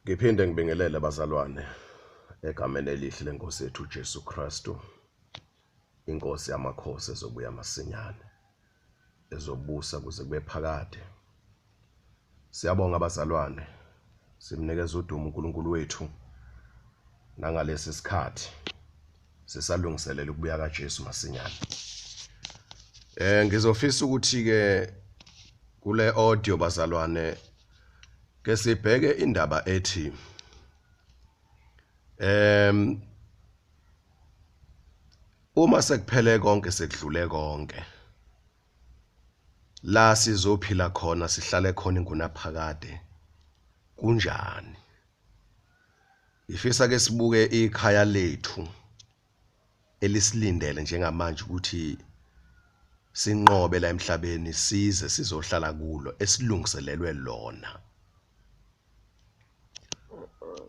Ngiphinde ngibingelele bazalwane egameni elihle leNkosi yethu uJesu Kristu, inkosi yamakhosi ezobuya masinyane, ezobusa kuze kube phakade. Siyabonga bazalwane, simnikeza udumo uNkulunkulu wethu nangalesi sikhathi sisalungiselela ukubuya kaJesu masinyane. Ngizofisa ukuthi ke kule audio bazalwane ke sibheke indaba ethi uma sekuphele konke sekudlule konke la sizophila khona sihlale khona ingunaphakade kunjani. Ifisa ke sibuke ikhaya lethu elisilindele njengamanje ukuthi sinqobe la emhlabeni size sizohlala kulo esilungiselelwe lona.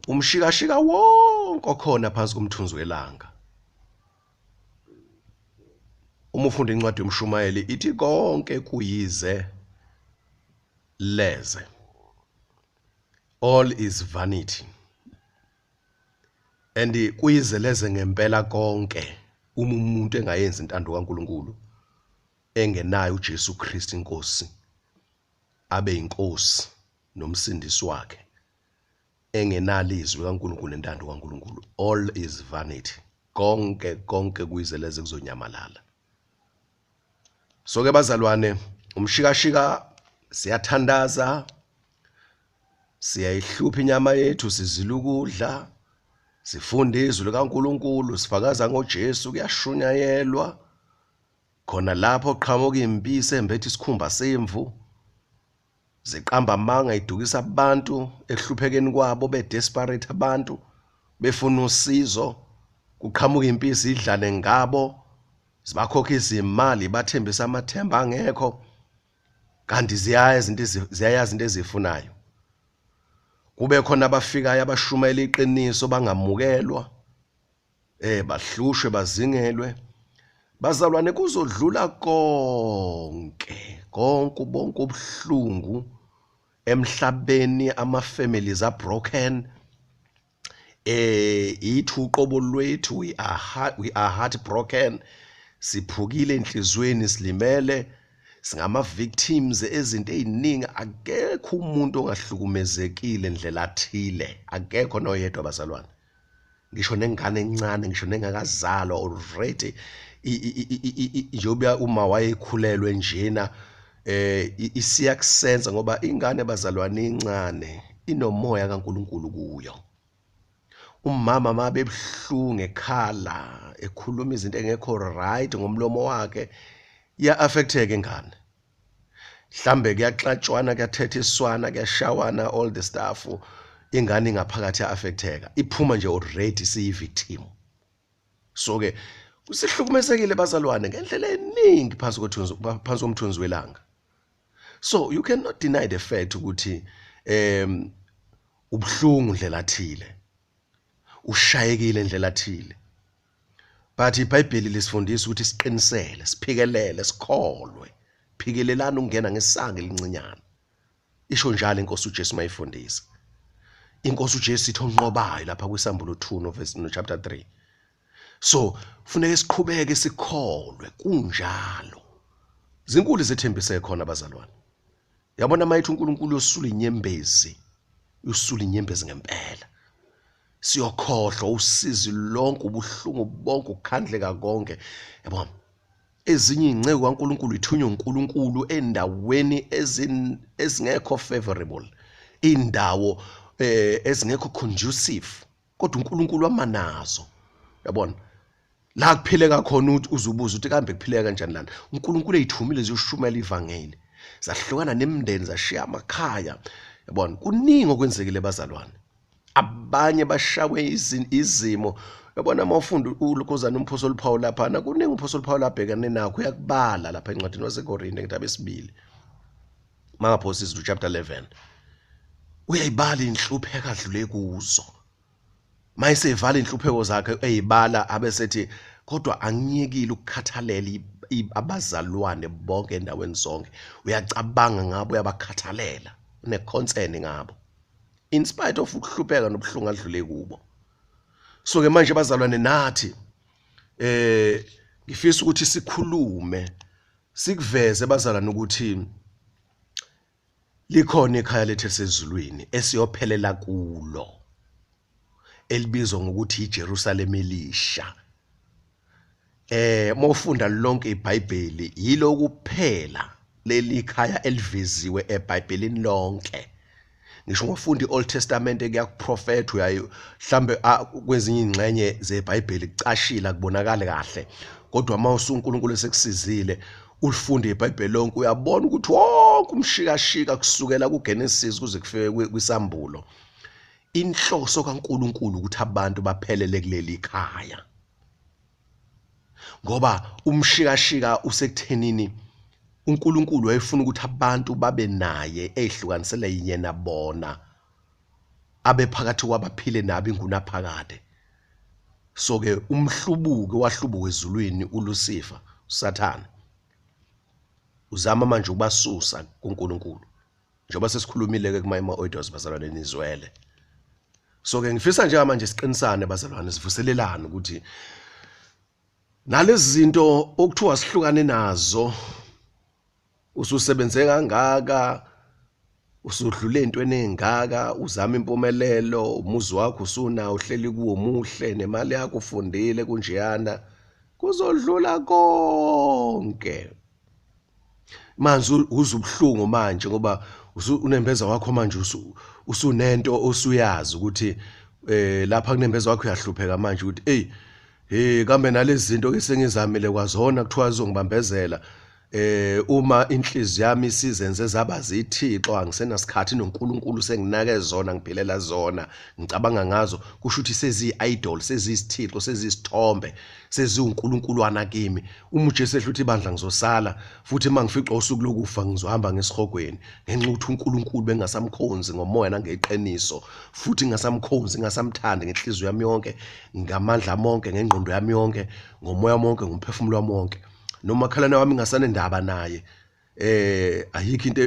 Umshikashika wonke okhona phansi komthunzi welanga. Uma ufunda incwadi yomshumayeli ithi konke kuyize leze. All is vanity. And kuyize leze ngempela konke uma umuntu engayenzi intando kaNkuluNkulu, engenayo uJesu Kristu inkosi abe inkosi nomsindisi wakhe, engenalo izwi kaNkuluNkulu nentando kaNkuluNkulu. All is vanity. Konke kuyize leze kuzonyamalala. So ke bazalwane, umshikashika siyathandaza, siyayihlupha inyama yethu, sizila ukudla, sifunda izwi likaNkuluNkulu, sifakaza ngoJesu, kuyashunyayelwa. Khona lapho qhamuka impisi embethe isikhumba semvu, ziqamba amanga idukisa abantu ehluphekeni kwabo, bedesperate abantu befuna usizo, kuqhamuka impisi idlane ngabo, sibakhokha izimali bathembisa amathemba angekho, kanti ziyayazi into ezifunayo. Kube khona abafikayo abashumayela iqiniso bangamukelwa, bahlushwe bazingelwe. Bazalwane, kuzodlula konke bonke ubuhlungu emhlabeni, ama-families are broken. Ithi uqobo lwethu, we are heartbroken. Siphukile enhlizweni, silimele, singama-victims ezinto eziningi. Akekho umuntu ongahlukumezekile ndlela athile, akekho noyedwa bazalwane. Ngisho nengane encane, ngisho nengakazalwa already, njengoba uma wayekhulelwe njena, isiyakusenza ngoba ingane bazalwane incane inomoya kaNkuluNkulu kuyo. Umama mabe ebuhlungu ekhala, ekhuluma izinto engekho right ngomlomo wakhe, iya-affecteka ingane. Mhlambe kuyaxatshwana, kuyathethiswana, kuyashawana, all the stuff, ingane ingaphakathi ya-affecteka, iphuma nje already siyi-victim. So ke sihlukumezekile bazalwane ngendlela eningi phansi komthunzi welanga. So you cannot deny the fact ukuthi ubuhlungu ndlela athile, ushayekile ndlela athile. But iBhayibheli lisifundisa ukuthi siqinisele, siphikelele, sikholwe, phikelelana ukungena ngesango elincinyane. Isho njalo inkosi uJesu mayifundisa. Inkosi uJesu ithi onqobayo lapha kwisambulo 2 no chapter 3. So kufuneka siqhubeke sikholwe kunjalo. Zinkulu zethembise khona bazalwane. Yabona mayithi uNkulunkulu yosula inyembezi, usula inyembezi ngempela. Siyokhohlwa usizi lonke, ubuhlungu bonke, ukukhandleka konke. Yabona, ezinye ingceke kaNkuluNkulu ithunywe uNkulunkulu endaweni ezingekho favorable, indawo ezingekho conducive, kodwa uNkulunkulu amanazo. Yabona, la kuphileka khona uzubuza ukuthi kambe kuphileka kanjani lana. uNkulunkulu eyithumile ziyoshumayela ivangeli, zahlukana nemindeni, zashiya amakhaya. Yabona, kuningi okwenzekile bazalwane. Abanye bashawe izimo. Yabona, mawufunda uLukozana uMphostoli Paul lapha, kuningi uMphostoli Paul abhekane nakho, uyakubala lapha encwadini waseKorinte ngendaba yesibili, Mangaphosi chapter 11. Uyayibala inhlupheko adlule kuzo. Mayisevala inhlupheko zakhe eyibala abesethi kodwa angiyekile ukukhathalela abazalwane bonke endaweni zonke. Uyacabanga ngabo, uyabakhathalela, une-concern ngabo. in spite of ukuhlupheka nobuhlungu adlule kubo. So ke manje bazalwane nathi ngifisa ukuthi sikhulume sikuveze bazalwane ukuthi likhona ikhaya lethu esezulwini esiyophelela kulo elibizwa ngokuthi iJerusalem elisha. Mawufunda lonke iBhayibheli yilo kuphela leli khaya eliveziwe eBhayibhelini lonke. Ngisho ngofunda iOld Testament kuyakuprofetha uyayo mhlambe kwezinye ingxenye zeBhayibheli kucashila kubonakala kahle, kodwa mawusu uNkulunkulu esekusizile ulifunda iBhayibheli lonke uyabona ukuthi wonke umshikashika kusukela kuGenesis kuze kufike kwisambulo inhloso kaNkulunkulu ukuthi abantu baphelele kuleli khaya. Ngoba umshikashika usekuthenini uNkulunkulu wayefuna ukuthi abantu babe naye ehlukanisele yena bona abe phakathi kwabaphile nabo ingunaphakade. So ke umhlubuke wahlubuka ezulwini uLucifer uSathane uzama manje ukubasusa kuNkulunkulu njengoba sesikhulumile ke kuma audios bazalwane nizwele. So ke ngifisa nje manje siqinisane bazalwane sivuselelane ukuthi nalezi zinto okuthiwa sihlukane nazo ususebenze kangaka usudlule entweni engaka uzama impumelelo umuzi wakho usuna uhleli kuwo muhle nemali yakho ufundile kunjeyana kuzodlula konke. Manje uzubhlungu manje ngoba unembeza wakho manje usunento osuyazi ukuthi lapha kunembeza wakho uyahlupheka manje ukuthi kambe nalezi zinto ke sengizamile kwazona kuthiwa zongibambezela uma inhliziyo yami isizenze zaba zithixo angisenasikhathi noNkulunkulu senginake zona ngiphilela zona ngicabanga ngazo kusho ukuthi sezi-idol sezisithixo sezisithombe seziuNkulunkuluwana kimi. Uma uJesu ehla uthi ibandla ngizosala futhi mangifica usuku lokufa ngizohamba ngesihogweni ngenxa ukuthi uNkulunkulu bengasamkhonzi ngomoya nangeqiniso futhi ngasamkhonzi ngasamthanda ngenhliziyo yami yonke ngamandla monke ngengqondo yami yonke ngomoya monke ngomphefumulo wami wonke. Noma khalana wami ngasanendaba naye ayikho into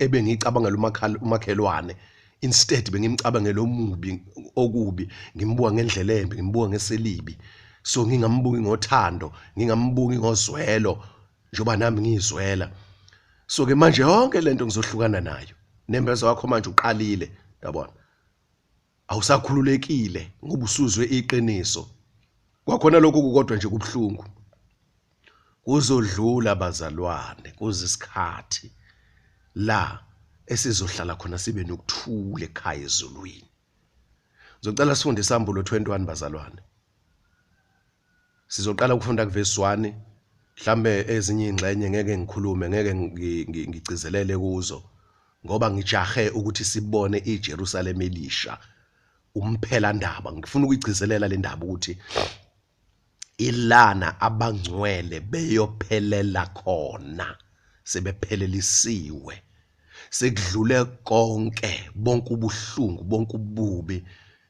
ebengicabangela umakhelwane instead bengimcabangela omubi okubi ngimbuka ngendlela embi ngimbuka ngeselibi. So ngingambuki ngothando ngingambuki ngozwelo njoba nami ngizwela. So ke manje yonke lento ngizohlukana nayo nembeza wakho manje uqalile yabona awusakhululekile ngoba usuzwe iqiniso kwakhona lokho kukodwa nje kubhlungu. Kuzodlula bazalwane kuzisikhathi la esizohlala khona sibe nokuthula ekhaya ezulwini. Ngizocela sifunde isambulo 21 bazalwane. Sizoqala ukufunda kuverse 1 mhlambe ezinye ingxenye ngeke ngikhulume ngeke ngigcizelele kuzo ngoba ngijahe ukuthi sibone iJerusalem elisha umphela ndaba. Ngifuna ukuyigcizelela le ndaba ukuthi ilana abangcwele beyophelela khona sebephelelisiwe sekudlule konke bonke ubuhlungu bonke ububi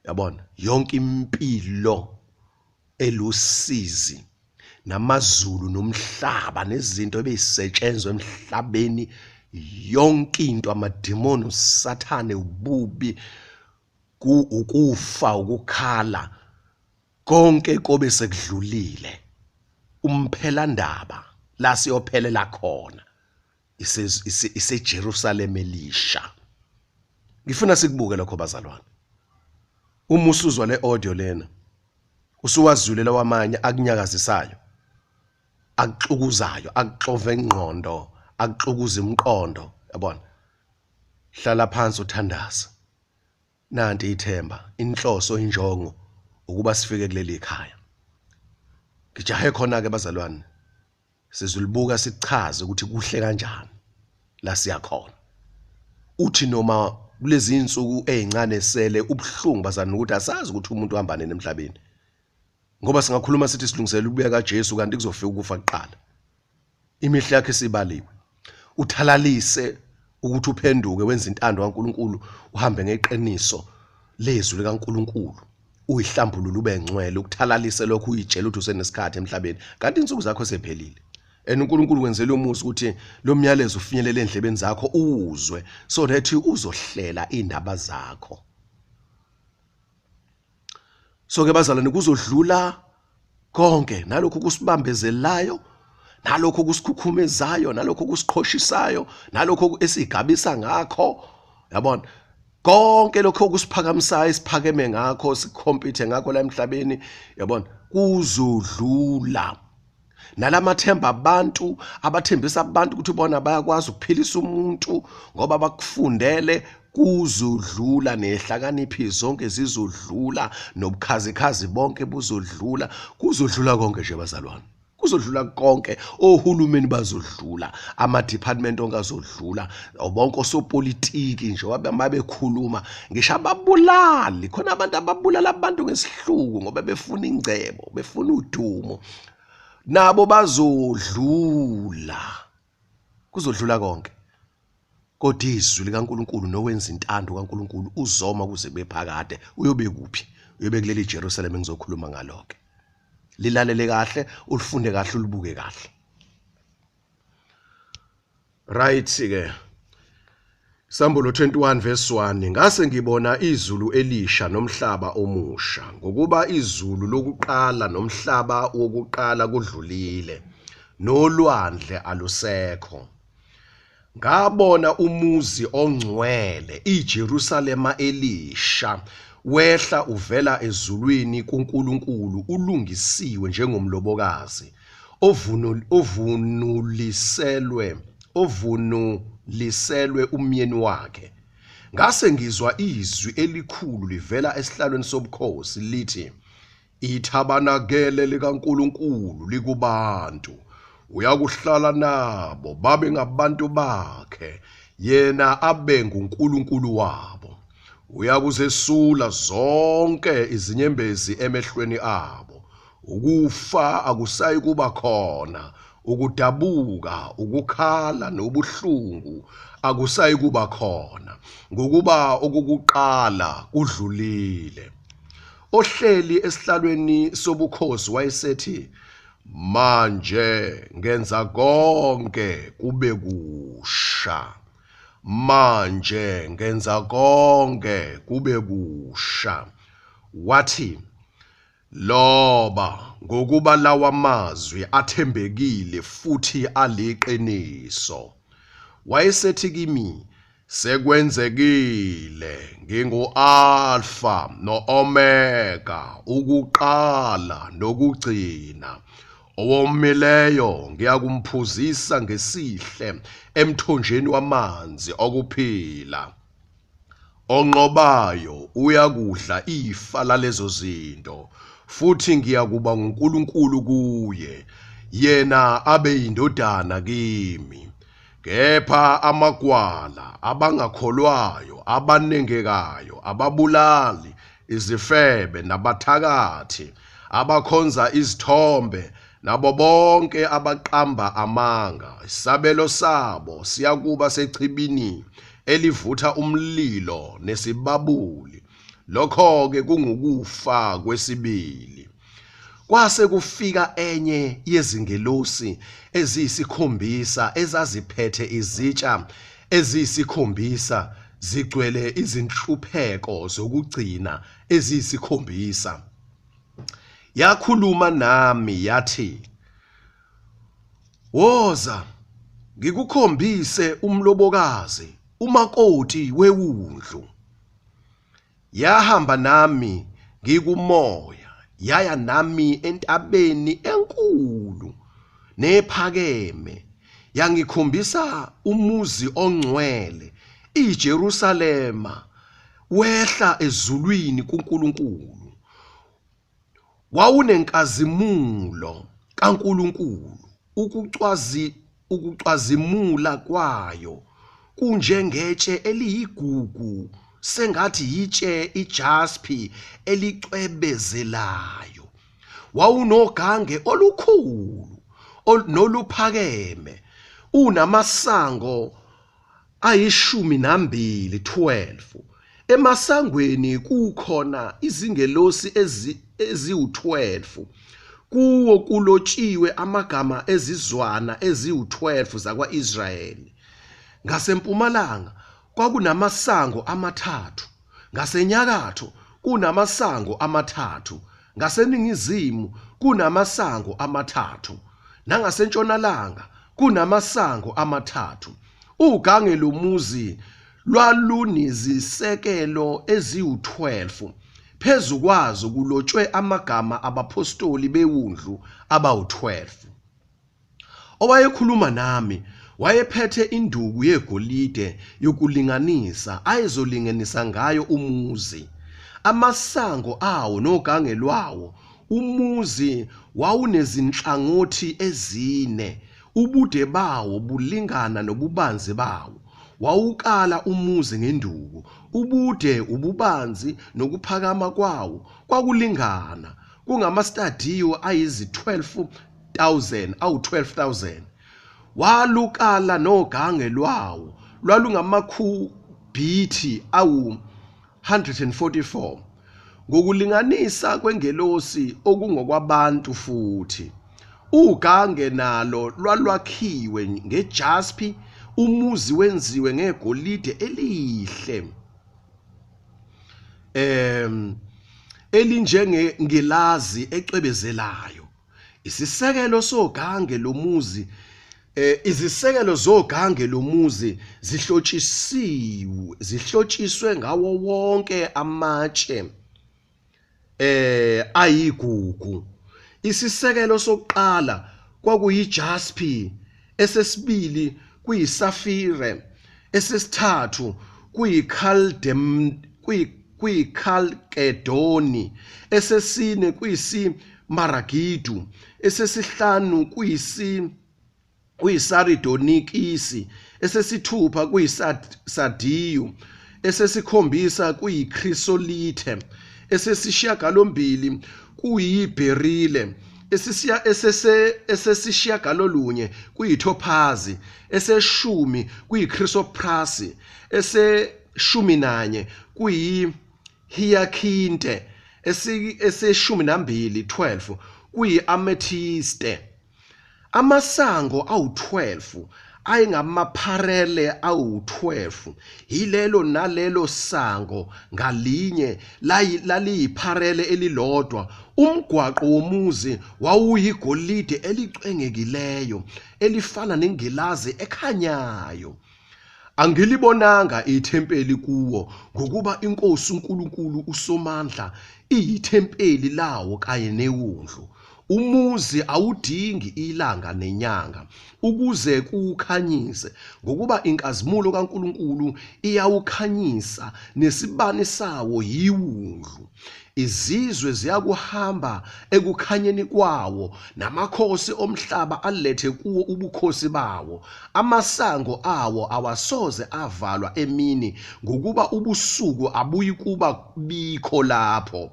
yabona yonke impilo elusizi namazulu nomhlaba nezinto ebeyisetshenzwe emhlabeni yonke into amademoni usathane ububi ukufa ukukhala konke kobe sekudlulile umphela ndaba la siyophelela khona iseJerusalem elisha. Ngifuna sikubuke lokho bazalwane. Uma usuzwa le audio lena usuwazulela wamanye akunyakazisayo akuxukuzayo akuxove ingqondo akuxukuza imqondo yabona hlala phansi uthandaza nanti ithemba inhloso injongo ukuba sifike kuleli khaya. Ngijahe khona ke bazalwane sizulibuka sichaze ukuthi kuhle kanjani la siya khona. Uthi noma kulezi insuku ezincane sele ubhlungu bazana ukuthi asazi ukuthi umuntu uhamba nini emhlabeni. Ngoba singakhuluma sithi silungisela ukubuya kaJesu kanti kuzofika ukufa kuqala. Imihla yakhe sibaliwe. Uthalalise ukuthi uphenduke wenza intando kaNkulunkulu uhambe ngeqiniso lezwi likaNkulunkulu. Uyihlambulule ube ngcwele ukuthalalise lokho uyitshela ukuthi usenesikhathi emhlabeni kanti insuku zakho sephelile. uNkulunkulu wenzela umuzi ukuthi lo myalezo ufinyelele endlebeni zakho uzwe so that uzohlela indaba zakho. So ke bazalwane kuzodlula konke nalokho kusibambezelayo, nalokho kusikhukhumezayo, nalokho kusiqhoshisayo, nalokho esigabisa ngakho, yabona? Konke lokho kusiphakamisayo isiphakeme ngakho, sikhompithe ngakho la emhlabeni, yabona? Kuzodlula. Nalamathemba abantu abathembisa abantu ukuthi bona bayakwazi ukuphilisa umuntu ngoba bakufundele, kuzodlula. Nehlakaniphi zonke zizodlula, nobukhazikhazi bonke buzodlula. Kuzodlula konke nje bazalwane, kuzodlula konke. Ohulumeni bazodlula, ama-department onke azodlula, bonke osopolitiki nje mabekhuluma, ngisho ababulali. Khona abantu ababulala abantu ngesihluku ngoba befuna ingcebo, befuna udumo, nabo bazodlula. Kuzodlula konke. Kodwa izwi likaNkulunkulu nowenza intando kaNkulunkulu uzoma kuze bephakade. Uyobe kuphi? Uyobe kuleli Jerusalem engizokhuluma ngalo-ke. Lilalele kahle, ulifunde kahle, ulibuke kahle. Right ke. Sambulo 21 verse 1, ngase ngibona izulu elisha nomhlaba omusha, ngokuba izulu lokuqala nomhlaba wokuqala kudlulile, nolwandle alusekho. Ngabona umuzi ongcwele, iJerusalema elisha, wehla uvela ezulwini kuNkulunkulu, ulungisiwe njengomlobokazi, ovunuliselwe umyeni wakhe. Ngase ngizwa izwi elikhulu livela esihlalweni sobukhosi lithi, ithabanakele likaNkulunkulu likubantu, uyakuhlala nabo, babe ngabantu bakhe, yena abe nguNkulunkulu wabo. Uyakuzesula zonke izinyembezi emehlweni abo. Ukufa akusayi kuba khona, ukudabuka, ukukhala nobuhlungu akusayi kuba khona, ngokuba okukuqala kudlulile. Ohleli esihlalweni sobukhosi wayesethi, manje ngenza konke kube kusha. Manje ngenza konke kube kusha. Wathi, loba, ngokuba lawa mazwi athembekile futhi aliqiniso. Wayesethi kimi, sekwenzekile, ngingu-Alpha no-Omega, ukuqala nokugcina. Owomileyo ngiyakumphuzisa ngesihle emthonjeni wamanzi okuphila. Onqobayo uyakudla ifa lalezo zinto, futhi ngiyakuba nguNkulunkulu kuye, yena abe yindodana kimi. Kepha amagwala, abangakholwayo, abanengekayo, ababulali, izifebe, nabathakathi, abakhonza izithombe, nabo bonke abaqamba amanga, isabelo sabo siyakuba sechibini elivutha umlilo nesibabuli. Lokho-ke kungukufa kwesibili. Kwase kufika enye yezingelosi eziyisikhombisa ezaziphethe izitsha eziyisikhombisa, zigcwele izinhlupheko zokugcina eziyisikhombisa. Yakhuluma nami yathi, woza, ngikukhombise umlobokazi, umakoti wewundlu. Yahamba nami ngikumoya, yaya nami entabeni enkulu nephakeme, yangikhombisa umuzi ongcwele, iJerusalema, wehla ezulwini kuNkulunkulu. Wawunenkazimulo kaNkulunkulu, ukucwazimula kwayo kunjengetshe eliyigugu, sengathi yitshe ijaspi elicwebezelayo. Wawunogange olukhulu noluphakeme, unamasango 12. Emasangweni kukhona izingelosi eziwu-12, kuwo kulotshiwe amagama ezizwana eziwu-12 zakwa-Israyeli. Ngasempumalanga kwakunamasango amathathu, ngasenyakatho kunamasango amathathu, ngaseningizimu kunamasango amathathu, nangasentshonalanga kunamasango amathathu. Ugange lomuzi lwalunizisekelo eziwu-12, phezu kwazo kulotshwe amagama abapostoli bewundlu abawu-12. Owayekhuluma nami wayephethe induku yegolide yokulinganisa ayezolinganisa ngayo umuzi, amasango awo nogange lwawo. Umuzi wawunezinhlangothi ezine, ubude bawo bulingana nobubanzi bawo. Wawukala umuzi ngenduku, ubude, ububanzi nokuphakama kwawo kwakulingana, kungamastadiyo awu-12,000. Walukala nogange lwawo lwalungamakhubithi awu-144 ngokulinganisa kwengelosi okungokwabantu futhi. Ugange nalo lwalwakhiwe ngejaspi, umuzi wenziwe ngegolide elihle elinjengengelazi ecwebezelayo. Isisekelo sogange lomuzi izisekelo zogange lomuzi zihlotshiswe ngawo wonke amatshe ayigugu. Isisekelo sokuqala kwakuyijaspi, esesibili kuyisafire, esesithathu kuyikhalkedoni, esesine kuyisimaragide, esesihlanu kuyisaridonikisi, esesithupha kuyisadiyu, esesikhombisa kuyikhrisolithe, esesishiyagalombili kuyibherile, esesishiyagalolunye kuyitophazi, eseshumi kuyikhrisoprasi, eseshumi nanye kuyihiyakhinte, eseshumi nambili 12 kuyi-amethiste. Amasango awu-12 ayengamapharele awu-12, yilelo nalelo sango ngalinye laliyipharele elilodwa. Umgwaqo womuzi wawuyigolide elicwengekileyo elifana nengilazi ekhanyayo. Angilibonanga ithempeli kuwo, ngokuba iNkosi uNkulunkulu uSomandla iyithempeli lawo kanye newundlu. Umuzi awudingi ilanga nenyanga ukuze kukhanyise, ngokuba inkazimulo kaNkulunkulu iyawukhanyisa, nesibani sawo yiwundlu. Izizwe ziyakuhamba ekukhanyeni kwawo, namakhosi omhlaba alethe kuwo ubukhosi bawo. Amasango awo awasoze avalwa emini, ngokuba ubusuku abuyi kuba bikho lapho.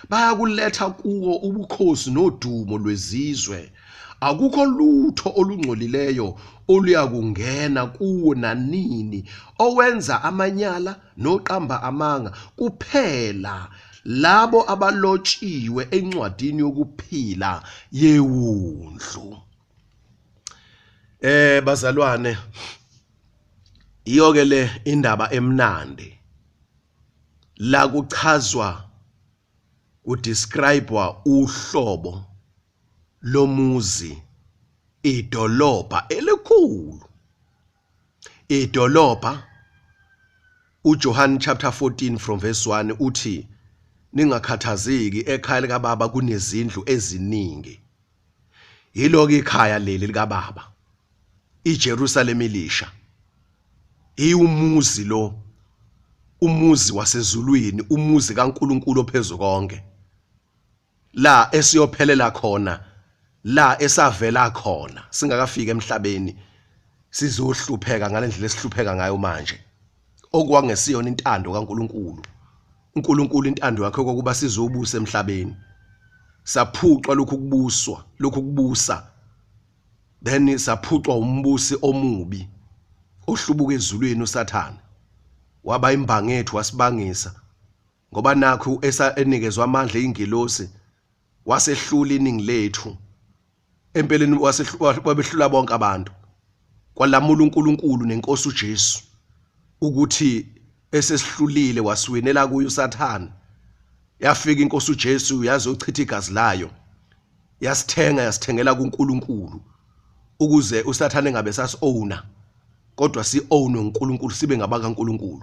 Bayakuletha kuwo ubukhosi nodumo lwezizwe. Akukho lutho olungcolileyo oluyakungena kuwo nanini. Owenza amanyala noqamba amanga kuphela labo abalotshiwe encwadini yokuphila yewundlu. Bazalwane, iyoke le indaba emnandi la kuchazwa udescribewa uhlobo lomuzi, idolobha elikhulu. Idolobha, uJohn chapter 14 from verse 1 uthi, ningakhathazeki, ekhaya likaBaba kunezindlu eziningi. Yilo-ke ikhaya leli likaBaba, iJerusalem elisha. Umuzi lo, umuzi wasezulwini, umuzi kaNkulunkulu ophezu konke, la esiyophelela khona, la esavela khona singakafika emhlabeni sizohlupheka ngalendlela esihlupheka ngayo manje, okwangesiyona intando kaNkulunkulu. uNkulunkulu intando yakhe kokuba sizobusa emhlabeni, saphucwa lokhu kubusa, then saphucwa umbusi omubi ohlubuka ezulwini, uSathane. Waba imbangethu wasibangisa, ngoba nakho enikezwe amandla ingilosi, wasehlula iningi lethu empeleni wabehlula bonke abantu kwalamula uNkulunkulu nenkosi uJesu ukuthi esesihlulile wasiwinela kuyo uSathane yafika inkosi uJesu yazochitha igazi layo yasithengela kuNkulunkulu ukuze uSathane engabe sasi-owner kodwa si-own uNkulunkulu sibe ngabakaNkulunkulu.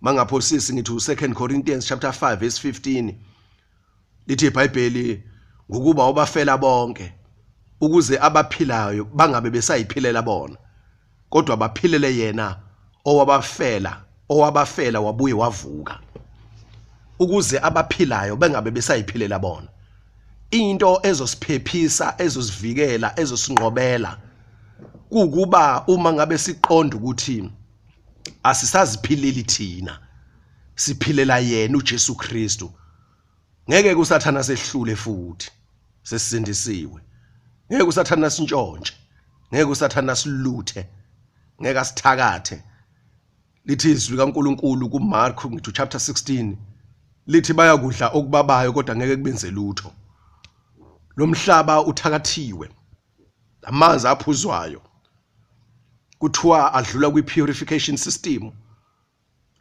Mangaphosisi ngithi u2 Corinthians chapter 5 verse 15 lithi iBhayibheli ngokuba obafela bonke ukuze abaphilayo bangabe besayiphilela bona kodwa baphilele yena owabafela wabuye wavuka ukuze abaphilayo bengabe besayiphilela bona. Into ezosiphephisa ezosivikela ezosinqobela kukuba uma ngabe siqonda ukuthi asisaziphileli thina siphilela yena uJesu Kristu ngeke uSathane sehlule futhi sesisindisiwe. Ngeke uSathane sintshontshe, ngeke uSathane siluthe, ngeke asithakathe. Lithi izwi likaNkulunkulu kuMark ngithi chapter 16 lithi bayakudla okubabayo kodwa ngeke kubenze lutho. Lo mhlaba uthakathiwe, amanzi aphuzwayo kuthiwa adlula kwi-purification system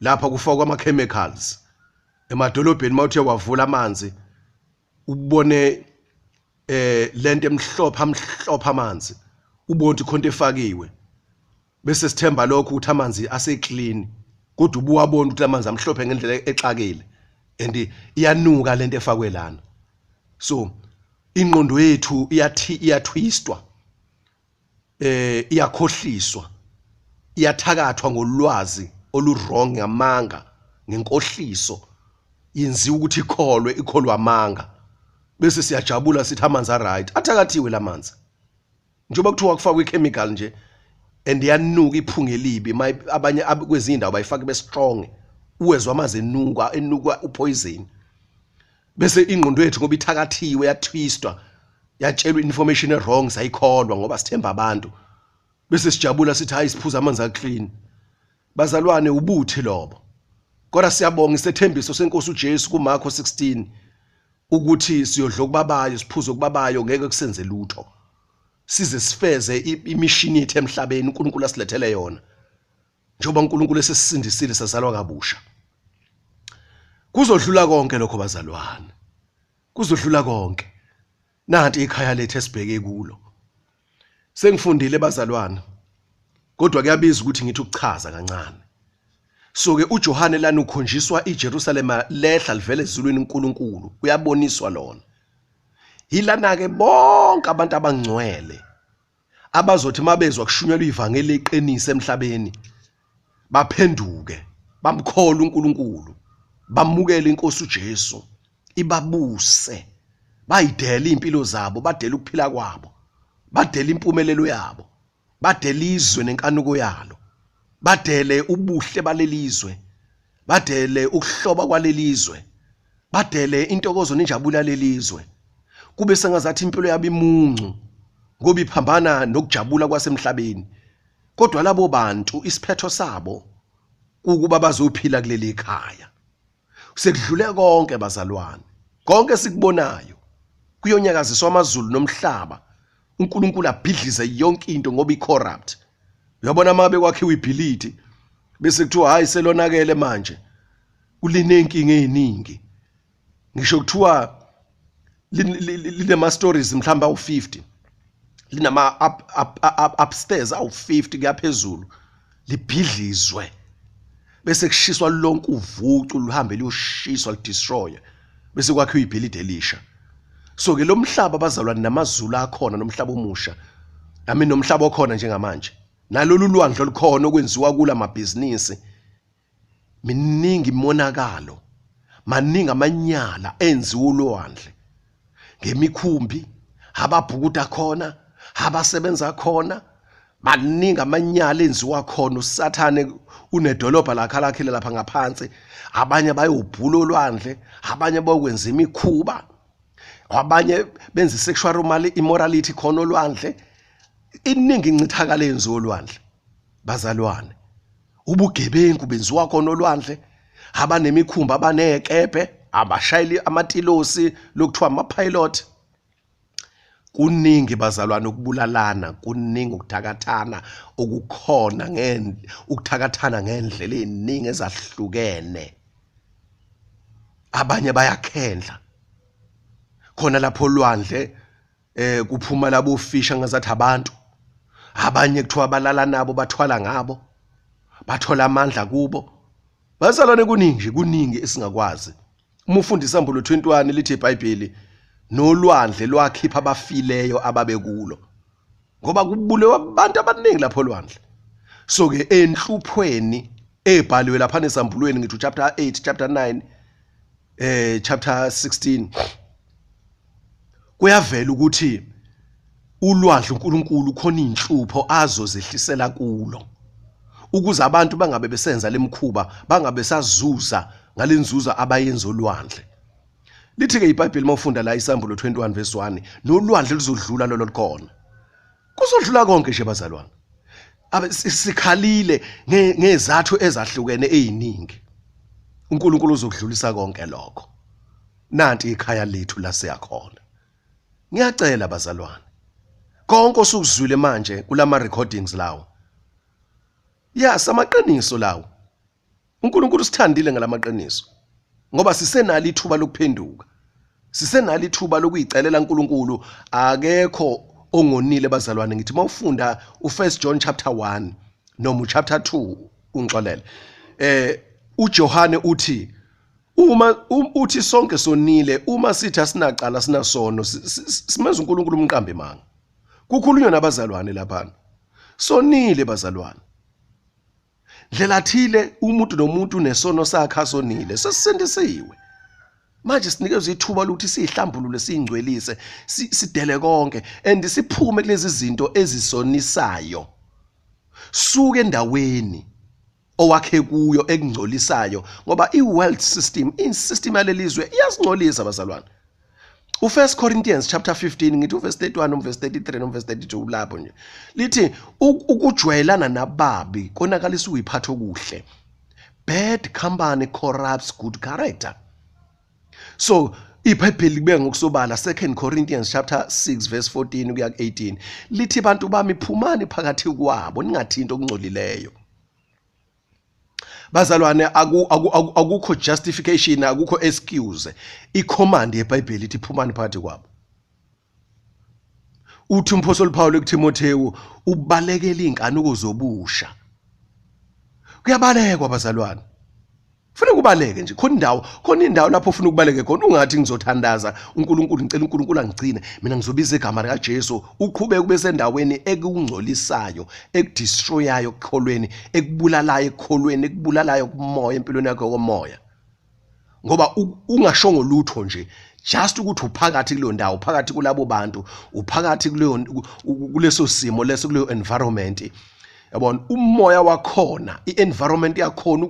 lapha kufakwa ama-chemicals. Emadolobheni mawuthe wavula amanzi ubone lento emhlopha amanzi ubone ukuthi khonto efakiwe bese sithemba lokho ukuthi amanzi ase-clean kodwa ubuwabona ukuthi amanzi amhlophe ngendlela exakile and iyanuka lento efakwe lana. So ingqondo yethu iyathwistwa, iyakhohliswa, iyathakathwa ngolwazi olurong ngamanga ngenkohliso yenziwa ukuthi ikholwa amanga bese siyajabula sithi amanzi aright athakathiwe lamanzi njengoba kuthiwa kufakwa ichemical nje and yanuka iphunga elibi abanye kwezinye indawo bayifaka bestrong uwezwa amanzi enuka upoison bese ingqondo yethu ngoba ithakathiwe yathwistwa yatshelwa information wrong sayikholwa ngoba sithemba abantu bese sijabula sithi hayi siphuza amanzi aclean. Bazalwane ubuthi lobo kodwa siyabonga isethembiso senkosi uJesu kuMarko 16 ukuthi siyodla okubabayo siphuze okubabayo ngeke kusenze lutho size sifeze imishini yethu emhlabeni uNkulunkulu asilethele yona njengoba uNkulunkulu esesisindisile sazalwa kabusha. Kuzodlula konke lokho bazalwane, kuzodlula konke. Nanti ikhaya lethu esibheke kulo sengifundile bazalwane kodwa kuyabiza ukuthi ngithi ukuchaza kancane. So ke uJohane lana ukhonjiswa iJerusalema lehla livele ezulwini uNkulunkulu uyaboniswa lona. Yilana ke bonke abantu abangcwele abazothi mabezwa kushunyelwa ivangeli eqinise emhlabeni baphenduke bamkhola uNkulunkulu bamukele inkosi uJesu ibabuse bayidela impilo zabo badela ukuphila kwabo badela impumelelo yabo badela izwe nenkanuko yalo badele ubuhle balelizwe badele ukuhloba kwalelizwe badele intokozo nenjabulo yalelizwe kube sengazathi impilo yabo imuncu ngoba iphambana nokujabula kwasemhlabeni kodwa labo bantu isiphetho sabo ukuba bazophila kuleli ekhaya. Sekudlule konke bazalwane konke sikubonayo kuyonyakaziswa amazulu nomhlaba uNkulunkulu abhidlize yonke into ngoba icorrupt. Uyabona mabe kwakhiwa ibhilidi bese kuthiwa hayi selonakele manje kulinenkinga eziningi ngisho kuthiwa linama stories mhlamba u50 linama upstairs awu50 kuyaphezulu libhidlizwe bese kushiswa lonke uvucu luhambe liyoshiswa lidestroy bese kwakhiwa ibhilidi elisha. So ke lo mhlaba bazalwa namazulu akhona nomhlaba omusha nami nomhlaba okhona njengamanje nalolu lwandle olukhona okwenziwa kula mabhizinisi miningi imonakalo maningi amanyala enziwa ulwandle ngemikhumbi ababhukuda khona abasebenza khona maningi amanyala enziwa khona uSathane unedolobha lakhe lapha ngaphansi abanye bayobhula olwandle abanye bayokwenza imikhuba abanye benza sexual immorality khona olwandle iningi incithakalo enziwa olwandle bazalwane ubugebengu benziwa khona olwandle abanemikhumba abanekephe abashayeli amatilosi lokuthiwa ama-pilot. Kuningi bazalwane ukubulalana, kuningi ukuthakathana okukhona ukuthakathana ngendlela eziningi ezahlukene. Abanye bayakhendla khona lapho olwandle kuphuma labo fisha ngazathi abantu. Abanye kuthiwa balala nabo bathwala ngabo, bathola amandla kubo. Bazalwane kuningi esingakwazi. Uma ufunda isambulo 21 lithi iBhayibheli nolwandle lwakhipha abafileyo ababekulo. Ngoba kubulewe abantu abaningi lapho olwandle. So ke enhluphweni ebhaliwe lapha nesambulweni ngithi chapter 8, chapter 9, chapter 16 kuyavela ukuthi ulwandle uNkulunkulu khona inhlupho azozehlisela kulo ukuze abantu bangabe besenza lemkhuba, bangabe sazuza ngalenzuza abayenza olwandle. Lithi ke iBhayibheli mawufunda la isambulo 21 verse 1 nolwandle luzodlula lolo likhona. Kuzodlula konke nje bazalwane. Sikhalile ngezathu ezahlukene eziningi. uNkulunkulu uzokudlulisa konke lokho. Nanti ikhaya lethu la siyakhona. Ngiyacela bazalwane. Konke osukuzwile manje kulama recordings lawo. Samaqiniso lawo. uNkulunkulu sithandile ngalamaqiniso. Ngoba sisenalo ithuba lokuphenduka. Sisenalo ithuba lokuyicelela uNkulunkulu. Akekho ongonile bazalwane. Ngithi mawufunda u1 John chapter 1 noma chapter 2 ungixolele. uJohane uthi uthi sonke sonile uma sithi asinaqala sinasono simenza uNkulunkulu umqambi manga. Kukhulunywa nabazalwane lapha. Sonile bazalwane. Ndlela thile umuntu nomuntu nesono sakhe asonile sesisindisiwe. Manje sinikezwe ithuba lokuthi sihlambulule singcwelise sidele konke and siphume kulezi zinto ezisonisayo. Suke endaweni owakhe kuyo ekungcolisayo ngoba iworld system insystem yalelizwe iyasingcolisa bazalwane. U1 Corinthians chapter 15 ngithi uverse 31 uverse 33 uverse 32 lapho nje lithi ukujwayelana nababi konakalisa uyiphatho kuhle. Bad company corrupts good character. So iBhayibheli libeka ngokusobala 2 Corinthians chapter 6 verse 14 kuya 18 lithi bantu bami phumani phakathi kwabo ningathinto okungcolileyo. Bazalwane akukho justification akukho excuse. Icommand yeBhayibheli ithi phumani phakathi kwabo. Uthi umpostoli Paul kuTimotheo ubalekela inkanuko zobusha. Kuyabalekwa bazalwane. Ufuna kubaleke nje khona indawo lapho ufuna ukubaleke khona ungathi ngizothandaza uNkulunkulu ngicela uNkulunkulu angigcine mina ngizobiza igama lika Jesu uqhubeke kube sendaweni ekungcolisayo ekudestroyayo ekukholweni ekubulalayo ekukholweni ekubulalayo kumoya empilweni yakho komoya ngoba ungashongo lutho nje just ukuthi uphakathi kuleyo ndawo phakathi kulabo bantu uphakathi kuleso simo leso kuleyo environment. Yabona umoya wakhona ienvironment yakhona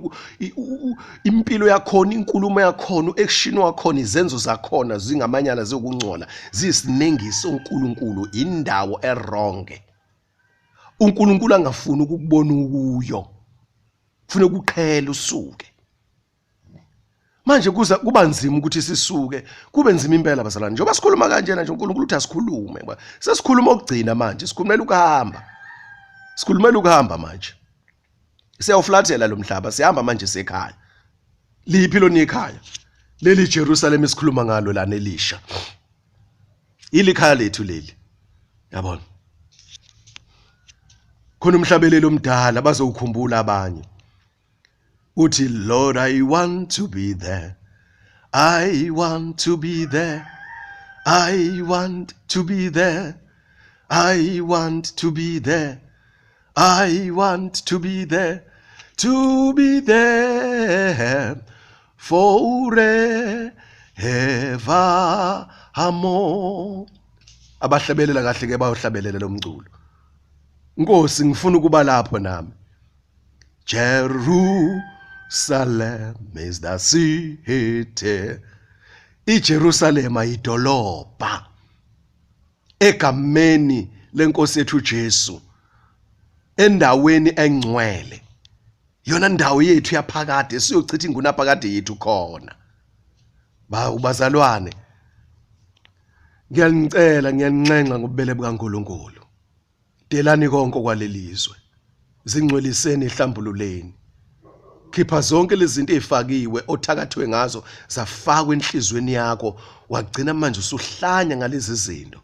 impilo yakhona inkulumo yakhona uaction wakhona izenzo zakhona zingamanyala zokungcola zisinengiso uNkulunkulu indawo errong. uNkulunkulu angafuni ukukubona ukuyo ufuna ukuqhela usuke manje kuba nzima ukuthi sisuke kube nzima impela bazalwane njengoba sikhuluma kanjena nje uNkulunkulu uthi asikhulume sesikhuluma ukugcina manje sikhulumela ukuhamba. Sikhulumela ukuhamba manje. Siyawuflathela lo mhlaba, sihamba manje sekhaya. Liphi lona ikhaya? Leli Jerusalem esikhuluma ngalo lana elisha. Ilikhaya lethu leli. Yabona. Khona umhlabelelo omdala bazowukhumbula abanye. Uthi Lord I want to be there. I want to be there. I want to be there. I want to be there. I want to be there forever more. Abahlabelela kahle ke bayohlabelela lo mculo. Nkosi ngifuna ukuba lapho nami. Jerusalem is the city. iJerusalem ayidolobha. Egameni lenkosi yethu Jesu. Endaweni engcwele yona ndawo yethu yaphakade siyochitha ingunaphakade yethu khona Ubazalwane, ngiyanicela ngobubele bukaNkulunkulu. Delani konke kwalelizwe. Zingcweliseni ihlambululeni. Khipha zonke lezi zinto ezifakiwe othakathwe ngazo zafakwa enhlizweni yakho wagcina manje usuhlanya ngalezi zinto.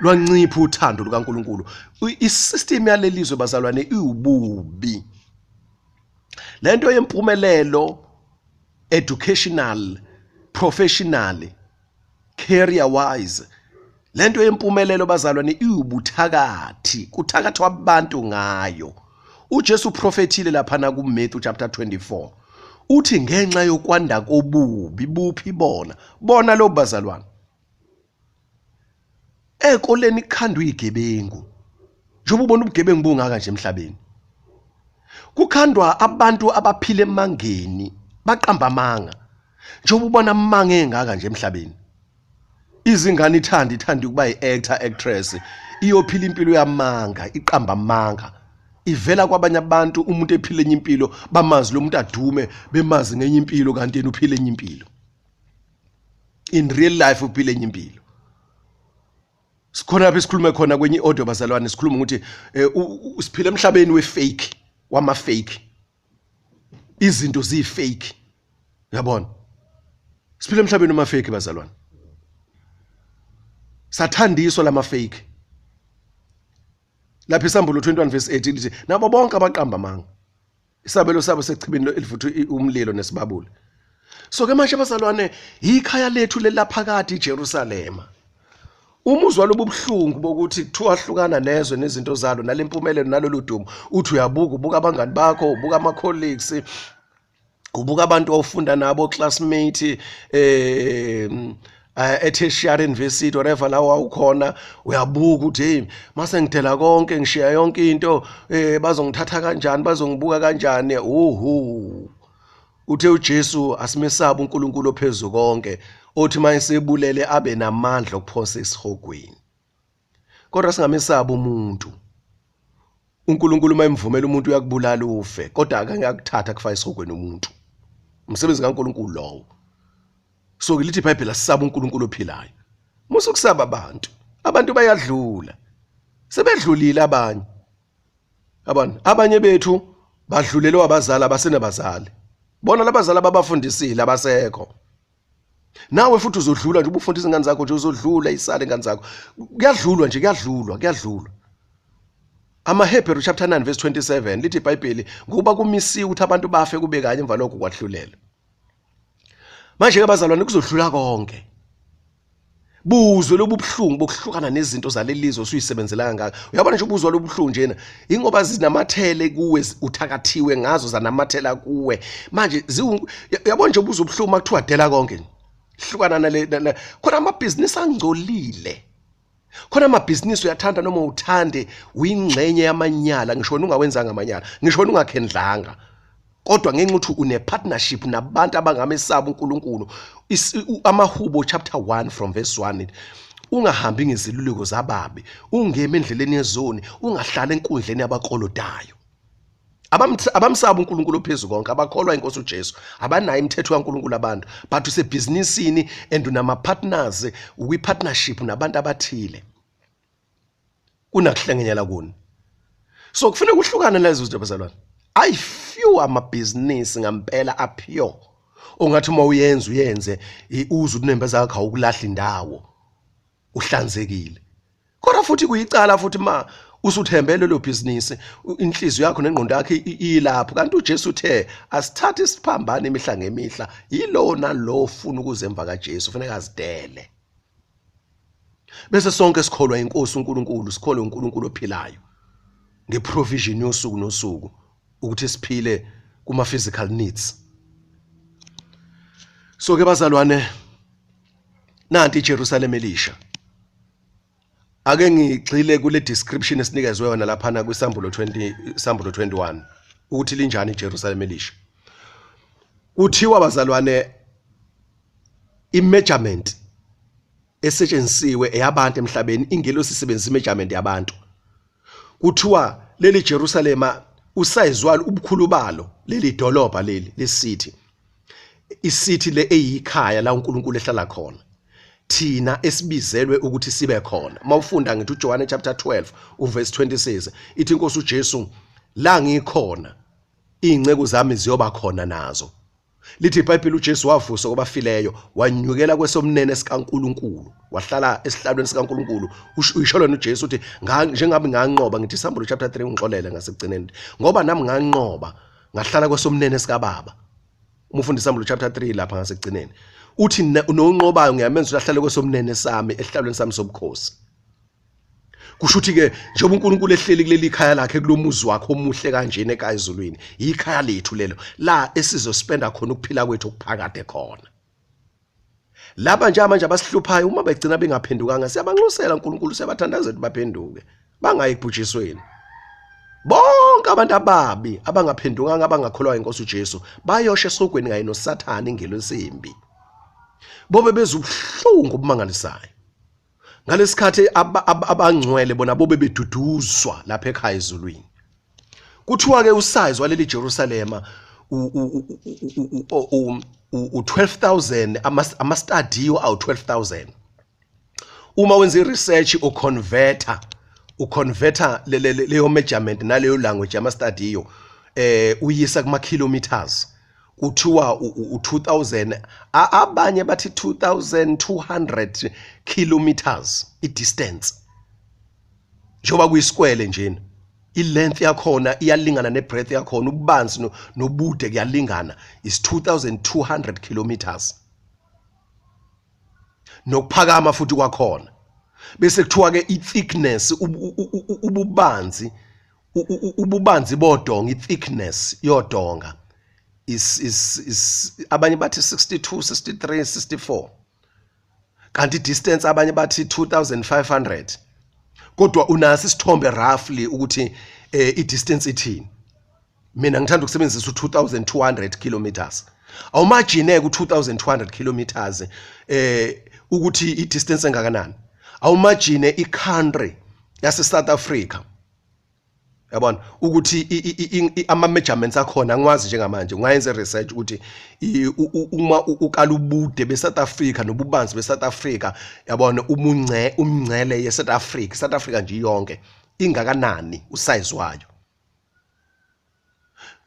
Lwancipha uthando lukaNkulunkulu. Isystem yalelizwe bazalwane iwububi. Lento yempumelelo educational, professionally, career wise, lento yempumelelo bazalwane iwubuthakathi, kuthakathwa abantu ngayo. uJesu uprofethile lapha na kuMatthew chapter 24 uthi ngenxa yokwanda kobubi buphi bona lo bazalwane ekoleni kukhandwa igebengu. Njengoba ubona ubugebengu bungaka nje emhlabeni, kukhandwa abantu abaphila emangeni baqamba amanga. Njengoba ubona amanga engaka nje emhlabeni, izingane ithanda ukuba yi-actor actress, iyophila impilo yamanga, iqamba amanga, ivela kwabanye abantu. Umuntu ephile enye impilo bamazi lo muntu adume, bemazi ngenye impilo kanti yena uphile enye impilo. In real life uphile enye impilo. Sikhona lapha sikhulume khona kwenye audio bazalwane, sikhuluma ukuthi siphila emhlabeni we-fake, wama-fake. Izinto ziyi-fake. Uyabona? Siphila emhlabeni wama-fake bazalwane. Sathandiswa lama-fake. Lapha isambulo 21 verse 8 lithi nabo bonke abaqamba amanga isabelo sabo sechibini elivutha umlilo nesibabule. So ke manje bazalwane, ikhaya lethu lelaphakathi iJerusalema. Umuzwa lobubuhlungu bokuthi kuthiwa hlukana nezwe nezinto zalo nalempumelelo nalolu dumo, uthi ubuka abangani bakho, ubuka ama colleagues, ubuka abantu awufunda nabo, classmate tertiary university whatever lawa ukhona, uyabuka uthi hey mase ngidela konke ngishiya yonke into, bazongithatha kanjani, bazongibuka kanjani. Uthe uJesu asimesaba uNkulunkulu ophezulu konke, othi mayesebulele abe namandla okuphosa esihogweni. Kodwa singamesaba umuntu. uNkulunkulu mayemvumela umuntu uyakubulala ufe, kodwa ake ngiyakuthatha kufaka esihogweni umuntu. Umsebenzi kaNkulunkulu lowo. So lithi iBhayibheli asisaba uNkulunkulu ophilayo. Musukusaba abantu bayadlula. Sebedlulile abanye. Abanye bethu badlulelwe abazali abasenabazali. Bona labazali ababafundisile abasekho. Nawe futhi uzodlula nje ubufundisa ingane zakho nje, uzodlula isale ingane zakho. Kuyadlulwa nje, kuyadlulwa. AmaHebheru chapter 9 verse 27 lithi iBhayibheli ngoba kumisiwe ukuthi abantu bafe kube kanye emva lokho kwahlulela. Manje ke bazalwane kuzodlula konke. Buzwe lobubuhlungu bokuhlukana nezinto zalelizwe usuyisebenzela kangaka. Uyabona nje ubuzwa lobuhlungu njena ingoba zinamathele kuwe, uthakathiwe ngazo zanamathela kuwe. Manje uyabona nje ubuzwa ubuhlungu makuthiwa dela konke. Hlukana nale khona amabhizinisi angcolile. Khona amabhizinisi uyathanda noma uthande uyingxenye yamanyala, ngisho ungawenzanga amanyala, ngisho ungakhendlanga. Kodwa ngenxa ukuthi une partnership nabantu abangamesaba uNkulunkulu. AmaHubo chapter 1 from verse 1 ungahambi ngeziluleko zababi, ungeme endleleni yezoni, ungahlala enkundleni yabaqolodayo. Abamsaba uNkulunkulu ophezulu konke, abakholwa iNkosi uJesu, abanayo imithetho kaNkulunkulu abantu, but usebhizinisini and unama partners, partnership nabantu abathile. Kunakuhlengenyela kuni. So kufanele kuhlukane lezo zinto bazalwane. I few amabhizinisi ngampela apure. Ongathi uma uyenze uze unembe zakho awukulahla indawo. Uhlanzekile. Kodwa futhi kuyicala futhi ma usuthembele lo business, inhliziyo yakho nengqondo yakho ilapho. Kanti uJesu uthe asithathe isiphambane imihla ngemihla. Yilona lo ufuna ukuzemva kaJesu, ufanele azidele. Bese sonke sikholwa iNkosi uNkulunkulu, sikholwa uNkulunkulu ophilayo. Ngeprovision yosuku nosuku. Ukuthi siphile kuma physical needs. So ke bazalwane, nanti iJerusalem elisha. Ake ngigxile kule description esinikezwe yona lapha na kwisambulo 21 ukuthi linjani iJerusalem elisha. Kuthiwa bazalwane imeasurement esetshenzisiwe eyabantu emhlabeni, ingelosi isebenzisa imeasurement yabantu. Kuthiwa leli Jerusalema usayizwala ubukhulu balo, leli dolobha leli city isithi le eyikhaya la uNkulunkulu ehlala khona thina esibizelwe ukuthi sibe khona. Mawufunda ngithi uJohn chapter 12 uverse 26 ithi inkosi uJesu la ngikhona ingcebo zami ziyoba khona nazo. Lithi iBhayibheli uJesu wavusa kwabafileyo wanyukela kwesomnene sikaNkulunkulu wahlala esihlalweni sikaNkulunkulu. Usho lona uJesu uthi njengabe nganqoba ngithi Isambulu chapter 3 ungixolele ngasekugcineni ngoba nami nganqoba ngahlala kwesomnene sikaBaba. Umfundisi Isambulu chapter 3 lapha ngasekugcineni uthi nonqobayo ngiyamenza uhlahle kwesomnene sami esihlalweni sami sobukhosi. Kusho ukuthi ke njengoba uNkulunkulu ehleli kuleli khaya lakhe kulomuzi wakhe omuhle kanjena ekhaya ezulwini ikhaya lethu lelo la esizospenda khona ukuphila kwethu okuphakade khona. Laba nje manje abasihluphayo uma begcina bengaphendukanga siyabanxusela uNkulunkulu siyabathandaza ukuthi baphenduke bangayi kubhujisweni. Bonke abantu ababi abangaphendukanga abangakholwa inkosi uJesu bayoshe esogweni kanye noSathane ingelo esembi. Bobe bezubuhlungu obumangalisayo. Ngalesikhathi abangcwele bona bobe beduduzwa lapha ekhaya ezulwini. Kuthiwa ke usize waleli Jerusalema u12,000 ama-stadio awu12,000. Uma wenza i-research uconverter leyo measurement naleyo language yama-stadio uyisa kuma kilometers. Kuthiwa u2000 abanye bathi 2200 kilometers i-distance. Njoba kuyisikwele njena i-length yakhona iyalingana ne-breadth yakhona ububanzi nobude kuyalingana is 2200 kilometers. Nokuphakama futhi kwakhona bese kuthiwa ke i-thickness ububanzi bodonga i-thickness yodonga is abanye bathi 62 63 64 kanti distance abanye bathi 2500. Kodwa unasi isithombe roughly ukuthi i-distance ithini. Mina ngithanda ukusebenzisa u2200 kilometers. Awumagine ku2200 kilometers ukuthi i-distance engakanani. Awumagine i-country yase South Africa. Yabona ukuthi ama measurements akhona ngwazi njengamanje ngayenza research ukuthi uma ukala ubude beSouth Africa nobubanzi beSouth Africa yabona umngcele yeSouth Africa South Africa nje yonke ingakanani usize wayo.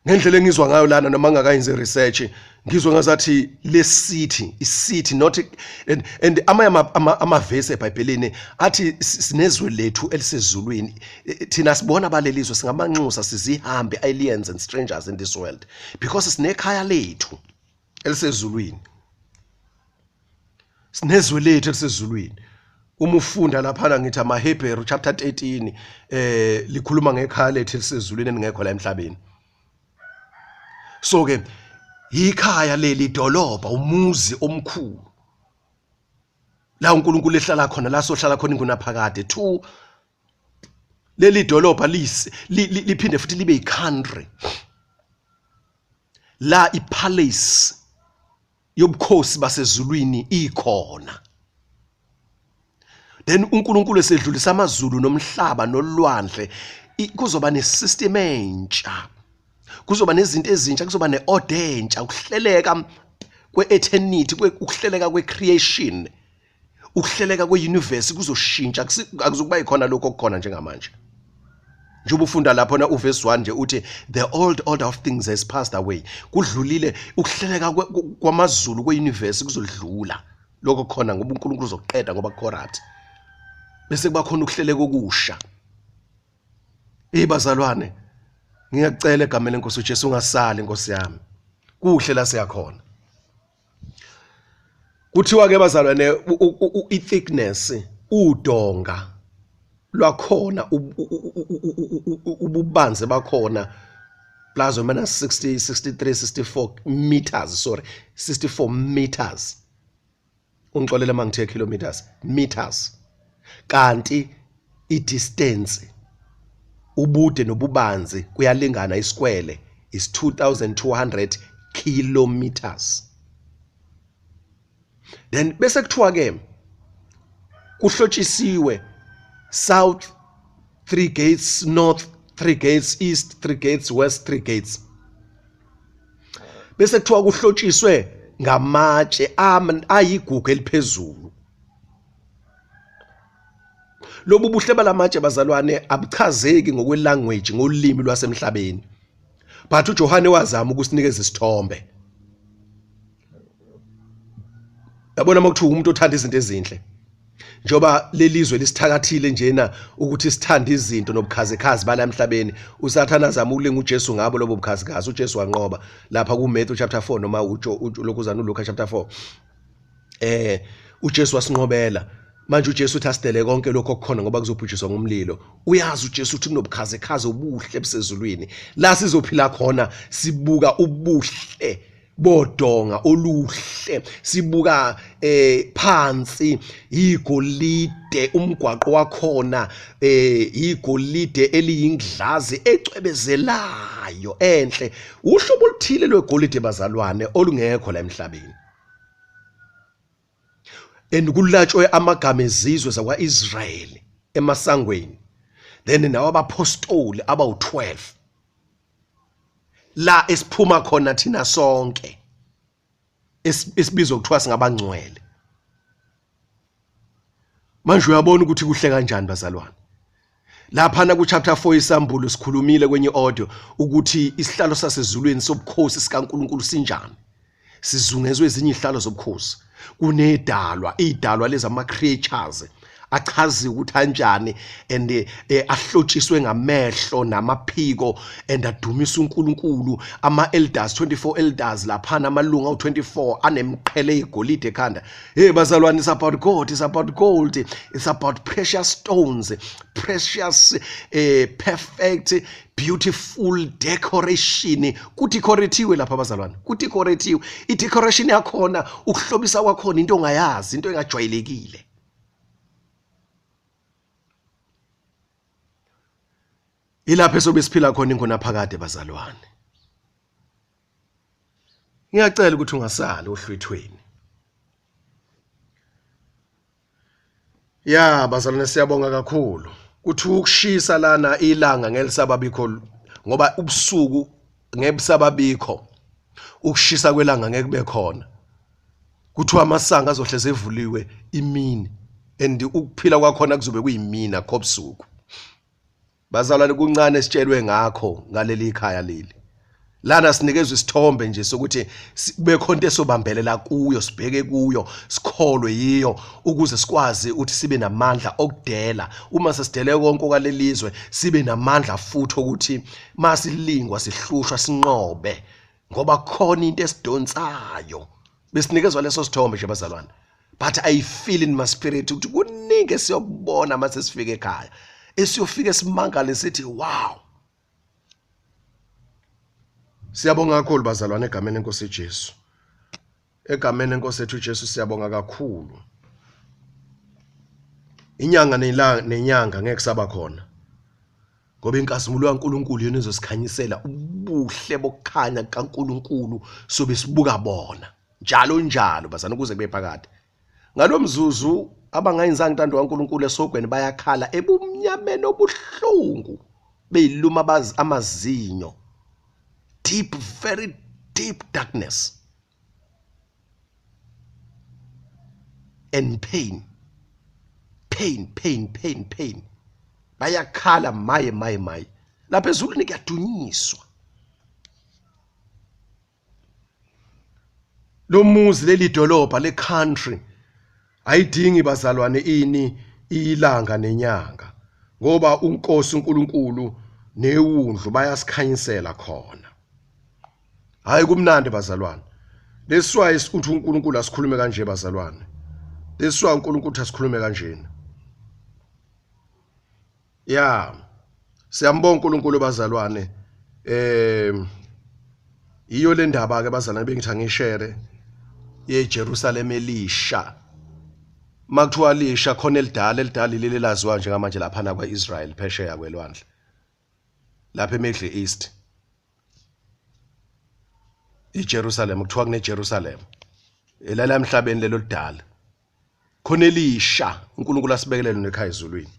Ngendlela engizwa ngayo lana noma ngakayenza research ngizwa ngazathi le city is not and amavesi eBhayibhelini athi sinezwe lethu elisezulwini thina sibona balelizwe singamanxusa sizihambe aliens and strangers in this world because sinekhaya lethu elisezulwini. Sinezwe lethu elisezulwini. Uma ufunda lapha ngithi amaHebrew chapter 13 likhuluma ngekhaya lethu elisezulwini engekho la emhlabeni. So ke ikhaya leli dolobha umuzi omkhulu la uNkulunkulu ehlala khona la sohlala khona ingunaphakade 2 leli dolobha liphinde futhi libe i-country la ipalace yobukhosi basezulwini ikhona. Then uNkulunkulu esedlulisa amazulu nomhlaba nolwandle kuzoba nesystem entsha. Kuzoba nezinto ezintsha kuzoba neorder entsha ukuhleleka kwe-eternity ukuhleleka kwe-creation ukuhleleka kwe-universe kuzoshintsha akuzokuba ikhona lokho okukhona njengamanje. Njengoba ufunda lapho na uverse 1 nje uthi the old order of things has passed away. Kudlulile ukuhleleka kwamazulu kwe-universe kuzodlula lokho khona ngoba uNkulunkulu uzoqeda ngoba corrupt. Bese kuba khona ukuhleleka okusha. Bazalwane ngiyacela egameni lenkosi uJesu ungasali inkosi yami. Kuhle la siyakhona. Kuthiwa ke bazalwane i-thickness udonga lwakhona ububanzi bakhona plazo mana 60 63 64 meters 64 meters. Ungixolele mangithe kilometers meters. Kanti i-distance ubude nobubanzi kuyalingana isikwele is 2200 kilometers. Then bese kuthiwa ke kuhlotshisiwe south 3 gates, north 3 gates, east 3 gates, west 3 gates. Bese kuthiwa kuhlotshiswe ngamatshe ayigugu eliphezulu. Lobu buhle balamatshe bazalwane abuchazeki ngokwelanguage ngolimi lwasemhlabeni. But uJohane wazama ukusinikeza isithombe. Yabona makuthiwa umuntu othanda izinto ezinhle. Njoba lelizwe lisithakathile njena ukuthi sithanda izinto nobukhazikhazi bala emhlabeni, uSathane azama ukulinga uJesu ngabo lobo bukhazikhazi. uJesu wanqoba lapha kuMatthew chapter 4 noma lokuzana uLuka chapter 4. uJesu wasinqobela. Manje uJesu uthi asidele konke lokho okukhona ngoba kuzobhujiswa ngomlilo. Uyazi uJesu ukuthi kunobukhazikhazi obuhle ebusezulwini. La sizophila khona sibuka ubuhle bodonga oluhle, sibuka phansi igolide, umgwaqo wakhona igolide eliyinglazi ecwebezelayo enhle. Uhlobo oluthile lwegolide bazalwane olungekho la emhlabeni. Kulatshwe amagama ezizwe zakwa-Israyeli emasangweni. Then nawo abapostoli abawu-12 la esiphuma khona thina sonke esibizwa kuthiwa singabangcwele. Manje uyabona ukuthi kuhle kanjani bazalwane. Laphana ku chapter 4 isambulo sikhulumile kwenye audio ukuthi isihlalo sasezulwini sobukhosi sikaNkulunkulu sinjani. Sizungezwe ezinye izihlalo zobukhosi. Kunedalwa, idalwa lezi ama-creatures achazi ukuthi kanjani and ahlotshiswe ngamehlo namaphiko and adumisa uNkulunkulu. Ama-elders, 24 elders laphana amalunga awu-24 anemqhele igolide ekhanda. Hey bazalwane, it's about God, it's about gold, it's about precious stones, precious perfect beautiful decoration. Kudecorathiwe lapha bazalwane, kudecorathiwe. I-decoration yakhona, ukuhlobisa kwakhona into ongayazi, into engajwayelekile. Ilapho esobe siphila khona ingona phakade bazalwane. Ngiyacela ukuthi ungasali ohlwithweni. Ya bazalwane, siyabonga kakhulu. Kuthi ukushisa lana ilanga ngelisababikho ngoba ubusuku ngebusababikho. Ukushisa kwelanga ngeke kube khona. Kuthiwa amasanga azohleze evuliwe imini and ukuphila kwakhona kuzobe kuyimina khobusuku. Bazalwane, kuncane sitshelwe ngakho ngaleli ikhaya leli. Lana sinikezwe isithombe nje sokuthi kube khona into esobambelela kuyo, sibheke kuyo, sikholwe yiyo ukuze sikwazi ukuthi sibe namandla okudela. Uma sesidele konke okwalelizwe sibe namandla futhi ukuthi masilingwa sihlushwa sinqobe ngoba khona into esidonsayo. Besinikezwa leso sithombe nje bazalwane. But I feel in my spirit ukuthi kuningi siyokubona mase sifike ekhaya. Esiyofika simangale sithi wow. Siyabonga kakhulu bazalwane egameni lenkosi Jesu. Egameni lenkosi ethu Jesu siyabonga kakhulu. Inyanga nenyanga ngeke saba khona. Ngoba inkazimulo kaNkulunkulu yena izosikhanyisela ubuhle bokukhanya kaNkulunkulu sobe sibuka bona. Njalo njalo bazalwane ukuze kube phakade. Ngalomzuzu abangayenzanga intando kaNkulunkulu esogweni bayakhala ebumnyameni obuhlungu beyiluma amazinyo. Deep, very deep darkness and pain. Bayakhala maye. Lapha ezulwini kuyadunyiswa. Lo muzi leli dolobha le country ayidingi bazalwane ini ilanga nenyanga ngoba uNkosi uNkulunkulu newundlu bayasikhanyisela khona. Hayi kumnandi bazalwane. That's why ukuthi uNkulunkulu asikhulume kanje bazalwane. That's why uNkulunkulu asikhulume kanjena. Yeah. Siyambonga uNkulunkulu bazalwane. Iyo le ndaba ke bazalwane bengithi angishare yeJerusalem elisha. Makuthiwa lisha khona elidala leli laziwa njengamanje lapha na kwaIsrael phesheya kwelwandle. Lapha eMiddle East. iJerusalem kuthiwa kuneJerusalem. Elala emhlabeni lelo lidala. Khona elisha uNkulunkulu asibekelele nekhaya ezulwini.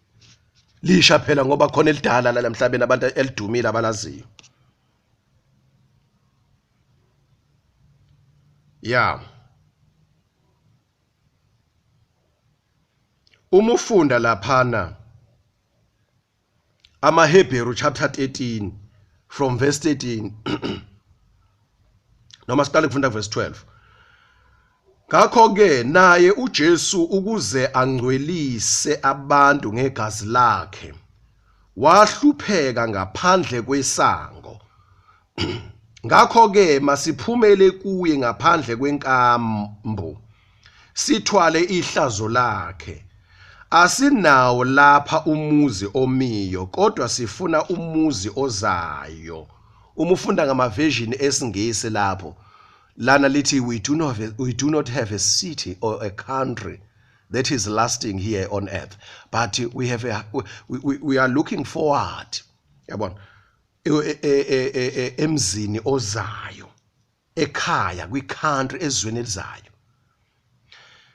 Lisha phela ngoba khona elidala la emhlabeni abantu elidumile abalaziyo. Yeah. Uma ufunda laphana AmaHebheru chapter 13 from verse 13 noma siqale kufunda verse 12. Ngakho ke naye uJesu ukuze angcwelise abantu ngegazi lakhe wahlupheka ngaphandle kwesango. Ngakho ke masiphumele kuye ngaphandle kwenkambo sithwale ihlazo lakhe. Asinawo lapha umuzi omiyo kodwa sifuna umuzi ozayo. Uma ufunda ngamaversion esingisi lapho lana lithi we do not have a city or a country that is lasting here on earth, but we have we are looking forward yabona emzini ozayo, ekhaya kwi-country ezweni elizayo.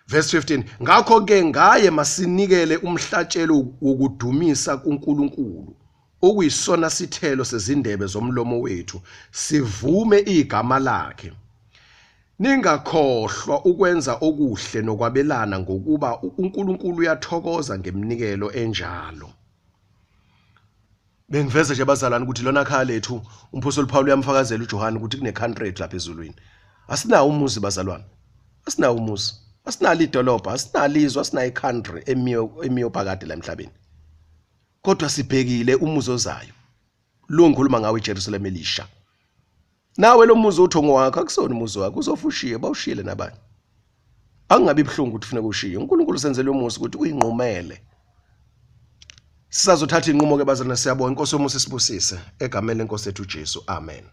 Verse 15. Ngakho ke ngaye masinikele umhlatshelo wokudumisa kuNkulunkulu okuyisona sithelo sezindebe zomlomo wethu, sivume igama lakhe. Ningakhohlwa ukwenza okuhle nokwabelana ngokuba uNkulunkulu uyathokoza ngeminikelo enjalo. Bengiveza nje abazalwane ukuthi lona khaya lethu uMphostoli Paul uyamfakazela uJohane ukuthi kune country ethu lapha ezulwini. Asinawo umuzi bazalwane. Asinawo umuzi. Asinalo idolobha, asinalo izwe, asinayo i-country emiyo phakade la emhlabeni. Kodwa sibhekile umuzi ozayo. Lo ngikhuluma ngawe iJerusalem elisha. Nawe lo muzi uthongo wakho akusona umuzi wakho, uzofushiye bawushiyele nabanye. Angabe ibhlungu ukuthi ufuna ukushiya. uNkulunkulu senzele umuzi ukuthi uyinqumele. Sizazothatha inqumo ke bazalwane, siyabonga inkosi yomusa sibusise egameni lenkosi ethu uJesu. Amen.